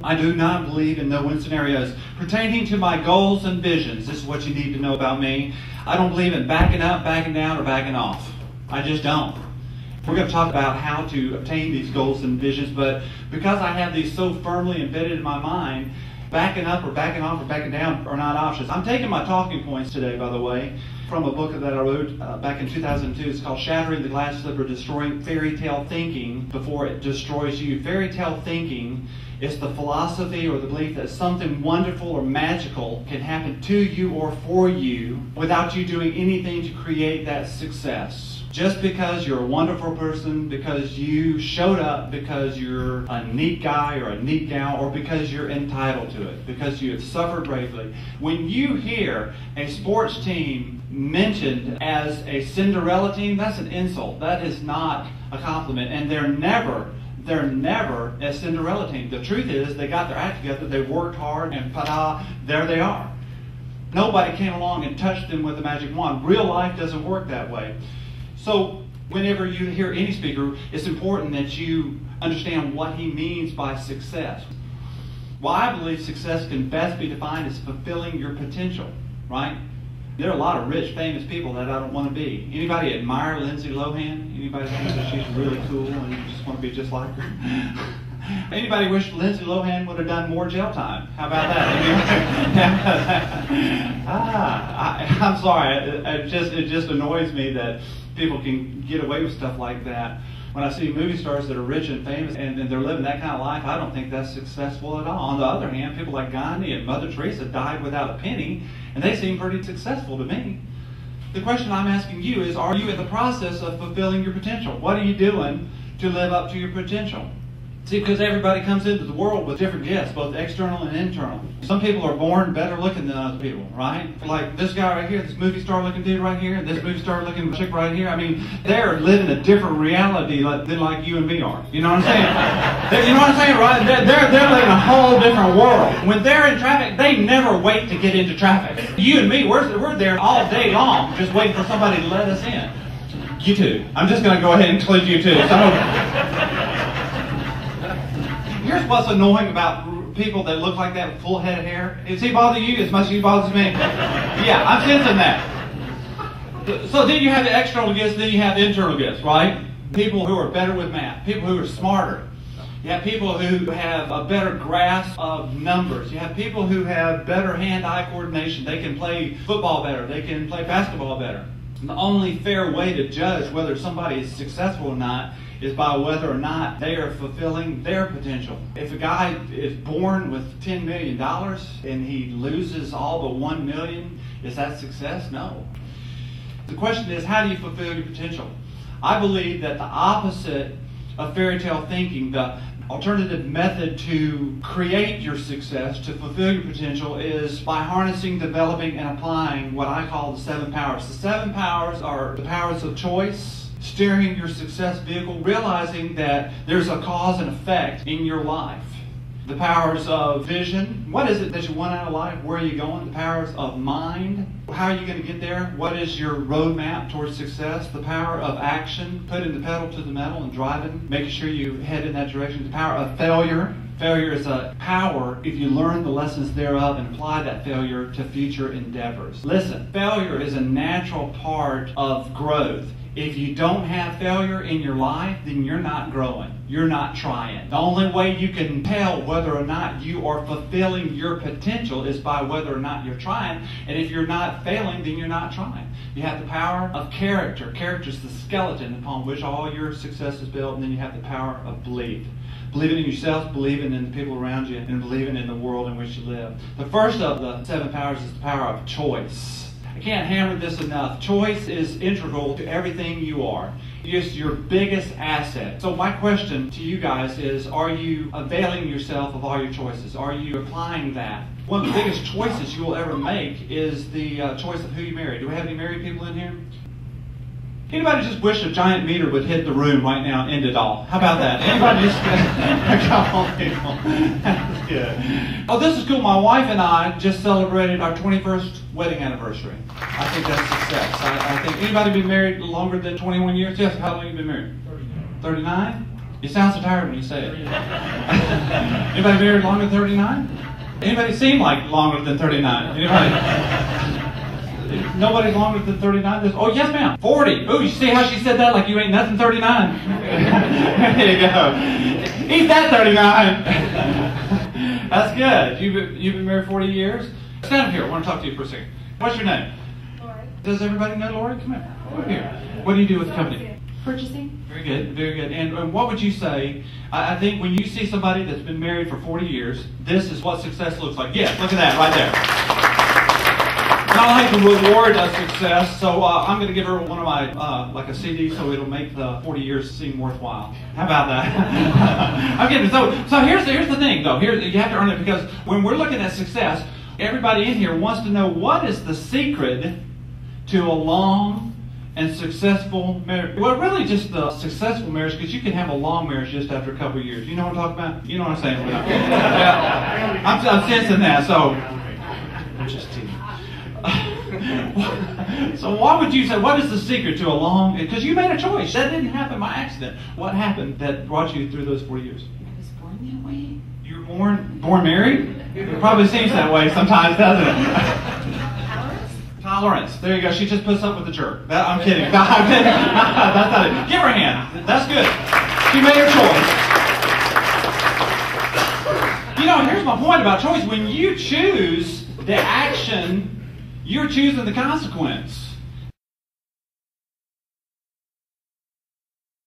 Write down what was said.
I do not believe in no-win scenarios. Pertaining to my goals and visions, this is what you need to know about me. I don't believe in backing up, backing down, or backing off. I just don't. We're going to talk about how to obtain these goals and visions, but because I have these so firmly embedded in my mind, backing up or backing off or backing down are not options. I'm taking my talking points today, by the way, from a book that I wrote back in 2002. It's called Shattering the Glass Slipper, Destroying Fairy Tale Thinking Before It Destroys You. Fairy tale thinking is the philosophy or the belief that something wonderful or magical can happen to you or for you without you doing anything to create that success. Just because you're a wonderful person, because you showed up, because you're a neat guy or a neat gal, or because you're entitled to it, because you have suffered bravely. When you hear a sports team mentioned as a Cinderella team, that's an insult. That is not a compliment. And they're never a Cinderella team. The truth is, they got their act together, they worked hard, and ta-da, there they are. Nobody came along and touched them with a magic wand. Real life doesn't work that way. So whenever you hear any speaker, it's important that you understand what he means by success. Well, I believe success can best be defined as fulfilling your potential, right? There are a lot of rich, famous people that I don't want to be. Anybody admire Lindsay Lohan? Anybody think that she's really cool and you just want to be just like her? Anybody wish Lindsay Lohan would have done more jail time? How about that? I'm sorry. It just annoys me that people can get away with stuff like that. When I see movie stars that are rich and famous and they're living that kind of life, I don't think that's successful at all. On the other hand, people like Gandhi and Mother Teresa died without a penny, and they seem pretty successful to me. The question I'm asking you is, are you in the process of fulfilling your potential? What are you doing to live up to your potential? See, because everybody comes into the world with different gifts, both external and internal. Some people are born better looking than other people, right? Like this guy right here, this movie star looking dude right here, this movie star looking chick right here. I mean, they're living a different reality than like you and me are. You know what I'm saying? You know what I'm saying, right? They're living a whole different world. When they're in traffic, they never wait to get into traffic. You and me, we're there all day long just waiting for somebody to let us in. You too. I'm just going to go ahead and include you too. Here's what's annoying about people that look like that with full head of hair. Does he bother you as much as he bothers me? Yeah, I'm sensing that. So then you have the external gifts, then you have the internal gifts, right? People who are better with math, people who are smarter. You have people who have a better grasp of numbers. You have people who have better hand-eye coordination. They can play football better. They can play basketball better. And the only fair way to judge whether somebody is successful or not is by whether or not they are fulfilling their potential. If a guy is born with $10 million and he loses all but $1 million, is that success? No. The question is, how do you fulfill your potential? I believe that the opposite of fairy tale thinking, the alternative method to create your success, to fulfill your potential, is by harnessing, developing, and applying what I call the 7 powers. The 7 powers are the powers of choice, steering your success vehicle, realizing that there's a cause and effect in your life. The powers of vision. What is it that you want out of life? Where are you going? The powers of mind. How are you going to get there? What is your roadmap towards success? The power of action. Putting the pedal to the metal and driving, making sure you head in that direction. The power of failure. Failure is a power if you learn the lessons thereof and apply that failure to future endeavors. Listen, failure is a natural part of growth. If you don't have failure in your life, then you're not growing. You're not trying. The only way you can tell whether or not you are fulfilling your potential is by whether or not you're trying. And if you're not failing, then you're not trying. You have the power of character. Character is the skeleton upon which all your success is built. And then you have the power of belief. Believing in yourself, believing in the people around you, and believing in the world in which you live. The first of the 7 powers is the power of choice. I can't hammer this enough. Choice is integral to everything you are. It's your biggest asset. So my question to you guys is, are you availing yourself of all your choices? Are you applying that? One of the biggest choices you will ever make is the choice of who you marry. Do we have any married people in here? Anybody just wish a giant meter would hit the room right now and end it all? How about that? Anybody just... Come on, people. That's good. Oh, this is cool. My wife and I just celebrated our 21st wedding anniversary. I think that's success. I think anybody been married longer than 21 years? Yes, how long have you been married? 39. 39? You sound so tired when you say it. Anybody married longer than 39? Anybody seem like longer than 39? Anybody? Nobody's longer than 39? Oh, yes, ma'am. 40. Oh, you see how she said that like you ain't nothing 39? There you go. He's that 39. That's good. You've been married 40 years? Stand up here. I want to talk to you for a second. What's your name? Lori. Does everybody know Lori? Come here. Over here. What do you do with the company? Purchasing. Very good, very good. And what would you say, I think when you see somebody that's been married for 40 years, this is what success looks like. Yes, look at that right there. I like to reward success, so I'm going to give her one of my, like a CD, so it'll make the 40 years seem worthwhile. How about that? I'm kidding. So here's the thing, though. You have to earn it, because when we're looking at success, everybody in here wants to know what is the secret to a long and successful marriage. Well, really just the successful marriage, because you can have a long marriage just after a couple of years. You know what I'm talking about? You know what I'm saying? Yeah. I'm sensing that, so I'm just teasing. So what would you say, what is the secret to a long, because you made a choice. That didn't happen by accident. What happened that brought you through those 40 years? I was born that way. You were born married? It probably seems that way sometimes, doesn't it? Tolerance. There you go. She just puts up with the jerk. I'm kidding. No, I'm kidding. That's not it. Give her a hand. That's good. She made her choice. You know, here's my point about choice. When you choose the action, you're choosing the consequence.